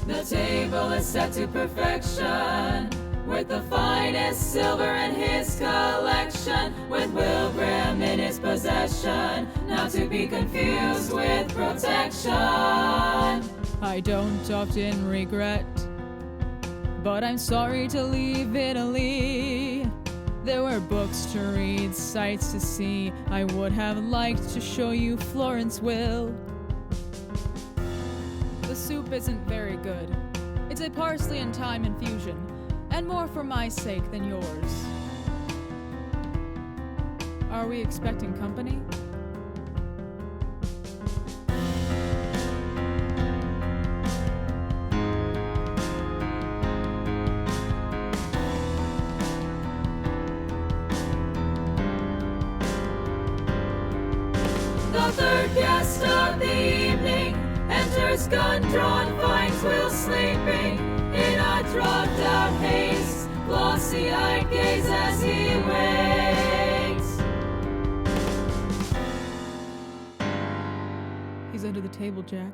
The table is set to perfection, with the finest silver in his collection, with Will Graham in his possession, not to be confused with protection. I don't often regret, but I'm sorry to leave Italy. There were books to read, sights to see. I would have liked to show you Florence, Will. The soup isn't very good. It's a parsley and thyme infusion, and more for my sake than yours. Are we expecting company? The third guest of the evening enters, gun drawn, finds Will sleeping in a drugged-out haze. Glossy-eyed gaze as he wakes. He's under the table, Jack.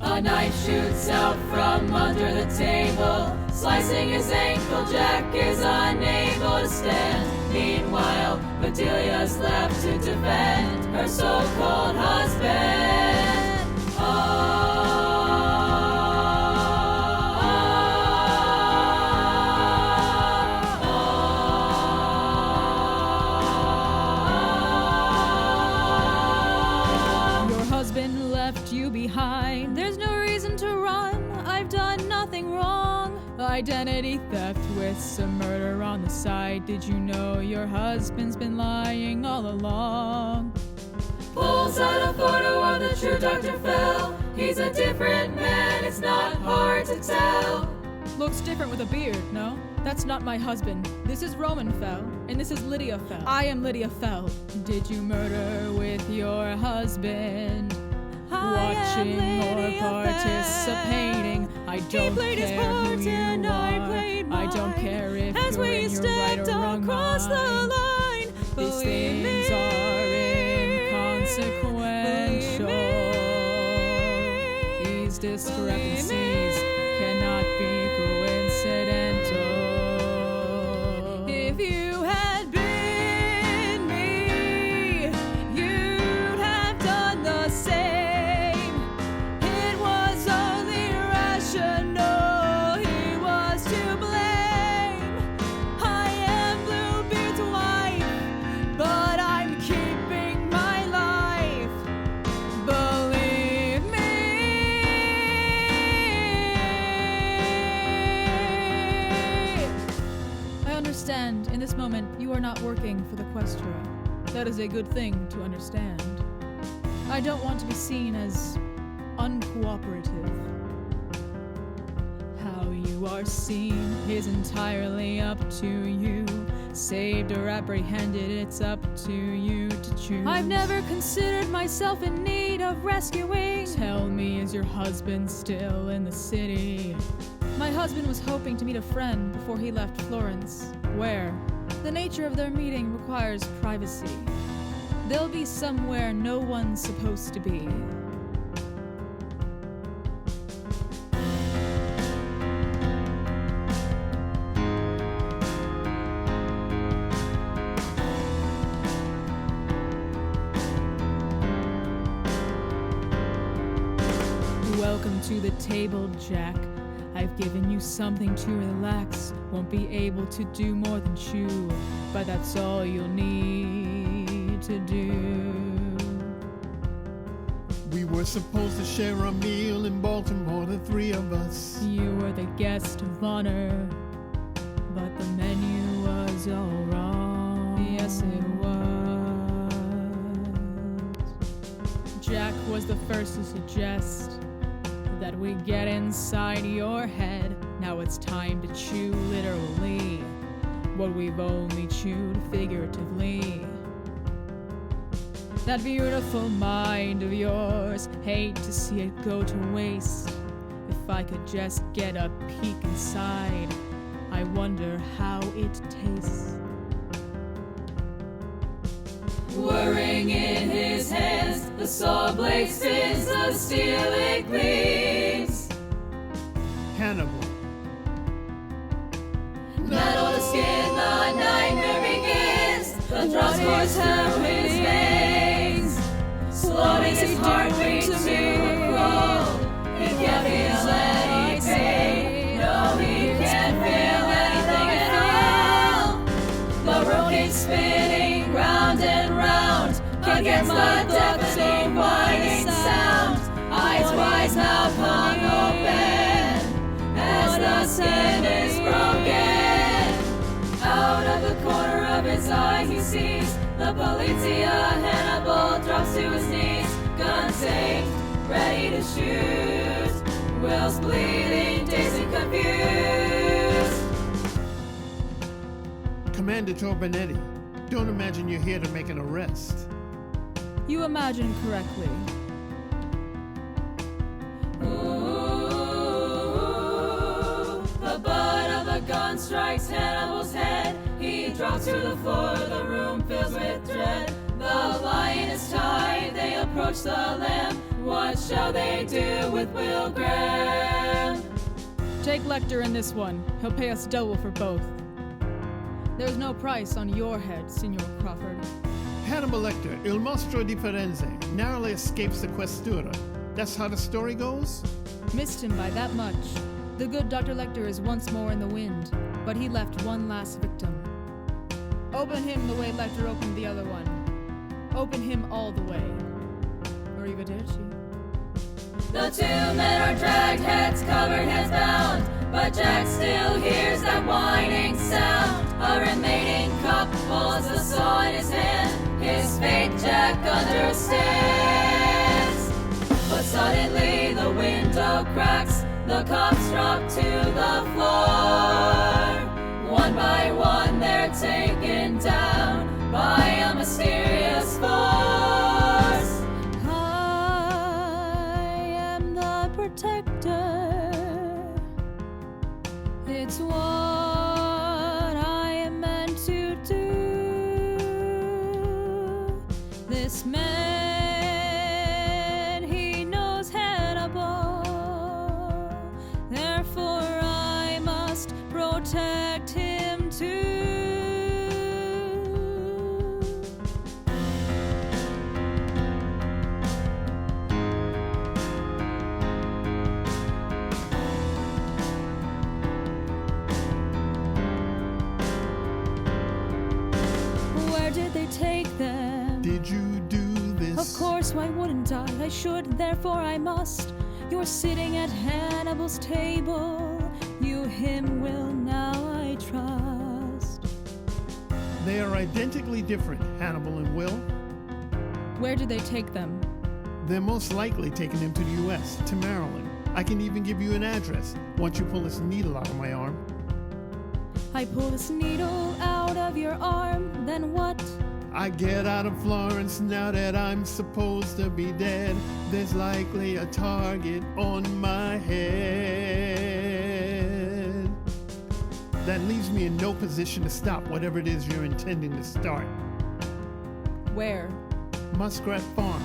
A knife shoots out from under the table, slicing his ankle. Jack is unable to stand. Meanwhile, Bedelia's left to defend her so-called husband. Your husband left you behind. There's no reason to run. I've done nothing wrong. Identity theft with some murder on the side. Did you know your husband's been lying all along? Pulls out a photo of the true Dr. Fell. He's a different man, it's not hard to tell. Looks different with a beard, no? That's not my husband. This is Roman Fell, and this is Lydia Fell. I am Lydia Fell. Did you murder with your husband? Watching or participating, I don't care who you are. I don't care if you're in your right or wrong mind. These things are inconsequential. These discrepancies cannot be coincidental. If you had been me, you'd have done the same. In this moment, you are not working for the Questra. That is a good thing to understand. I don't want to be seen as uncooperative. How you are seen is entirely up to you. Saved or apprehended, it's up to you to choose. I've never considered myself in need of rescuing. Tell me, is your husband still in the city? My husband was hoping to meet a friend before he left Florence. Where? The nature of their meeting requires privacy. They'll be somewhere no one's supposed to be. Welcome to the table, Jack. I've given you something to relax. Won't be able to do more than chew, but that's all you'll need to do. We were supposed to share a meal in Baltimore, the three of us. You were the guest of honor, but the menu was all wrong. Yes, it was. Jack was the first to suggest that we get inside your head. Now it's time to chew literally what we've only chewed figuratively. That beautiful mind of yours, hate to see it go to waste. If I could just get a peek inside, I wonder how it tastes. Whirring in his hands, the The saw blade spins, the steel it gleams. Hannibal. Metal to skin, the nightmare begins. The thrust pours through his veins, slowing his heartbeat to a crawl. He can't feel any pain. No, he can't feel anything at all. The room keeps spinning round and round against the deafening whining sound. Eyes wide, mouth hung open as the skin is broken. Out of the corner of his eye he sees the Polizia. Hannibal drops to his knees, guns aimed, ready to shoot. Will's bleeding, dazed and confused. Commander Torbenetti, don't imagine you're here to make an arrest. You imagine correctly. The butt of the gun strikes Hannibal's head. He drops to the floor, the room fills with dread. The lion is tied, they approach the lamb. What shall they do with Will Graham? Take Lecter in this one. He'll pay us double for both. There's no price on your head, Signor Crawford. Hannibal Lecter, Il Mostro di Firenze, narrowly escapes the Questura. That's how the story goes? Missed him by that much. The good Dr. Lecter is once more in the wind, but he left one last victim. Open him the way Lecter opened the other one. Open him all the way. Arrivederci. The two men are dragged, heads covered, hands bound, but Jack still hears that whining sound. A remaining cup holds the saw in his hand. His fate Jack understands. But suddenly the window cracks, the cops drop to the floor. One by one they're taken down by a mysterious force. I am the protector. It's what I am meant to do. This man, he knows Hannibal. Therefore I must protect him too. Where did they take them? Did you do this? Of course, why wouldn't I? I should, therefore I must. You're sitting at Hannibal's table. You him will now I trust. They are identically different, Hannibal and Will. Where did they take them? They're most likely taking him to the U.S., to Maryland. I can even give you an address once you pull this needle out of my arm. I pull this needle out of your arm, then what? I get out of Florence now that I'm supposed to be dead. There's likely a target on my head. That leaves me in no position to stop whatever it is you're intending to start. Where? Muskrat Farm,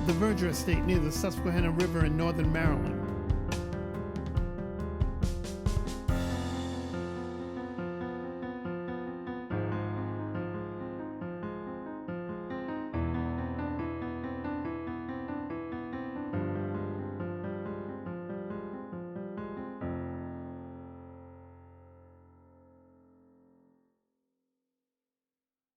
the Verger estate near the Susquehanna River in northern Maryland.